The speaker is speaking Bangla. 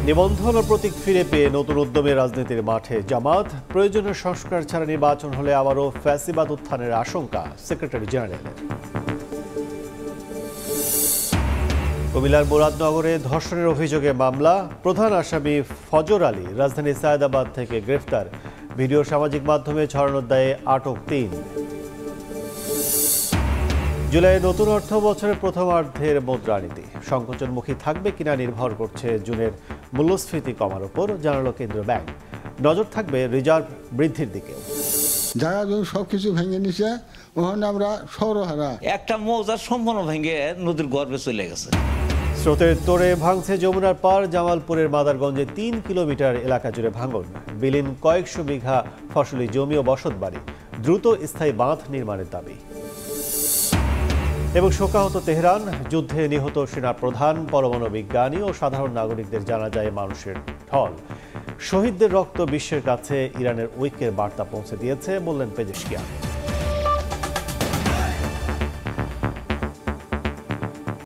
নিবন্ধন ও প্রতীক ফিরে পেয়ে নতুন উদ্যমে রাজনীতির মাঠে জামাত। প্রয়োজনীয় সংস্কার ছাড়া নির্বাচন হলে আবারও ফ্যাসিবাদ উত্থানের আশঙ্কা সেক্রেটারি জেনারেলের। কুমিল্লার মুরাদনগরে ধর্ষণের অভিযোগে মামলা, প্রধান আসামি ফজর আলী রাজধানী সায়েদাবাদ থেকে গ্রেফতার। ভিডিও সামাজিক মাধ্যমে ছড়ানোর দায়ে আটক ৩। জুলাইয়ের নতুন অর্থ বছরের প্রথমার্ধের মুদ্রানীতি সংকোচনমুখী থাকবে কিনা নির্ভর করছে জুনের মূল্যস্ফীতি কমার উপর, জানালো কেন্দ্রীয় ব্যাংক। নজর থাকবে রিজার্ভ বৃদ্ধির দিকে। যারা সবকিছু ভেঙে নিছে ওখানে আমরা সরহারা একটা মৌজার সম্পূর্ণ ভেঙে নদীর গর্ভে চলে গেছে। স্রোতের তোড়ে ভাঙছে যমুনার পার। জামালপুরের মাদারগঞ্জে ৩ কিলোমিটার এলাকা জুড়ে ভাঙন, বিলীন কয়েকশো বিঘা ফসলি জমি ও বসতবাড়ি। দ্রুত স্থায়ী বাঁধ নির্মাণের দাবি। এবং শোকাহত তেহরান, যুদ্ধে নিহত সেনা প্রধান, পরমাণু বিজ্ঞানী ও সাধারণ নাগরিকদের জানাজায় মানুষের ঢল। শহীদদের রক্ত বিশ্বের কাছে ইরানের ঐক্যের বার্তা পৌঁছে দিয়েছে, বললেন পেজেশকিয়ান।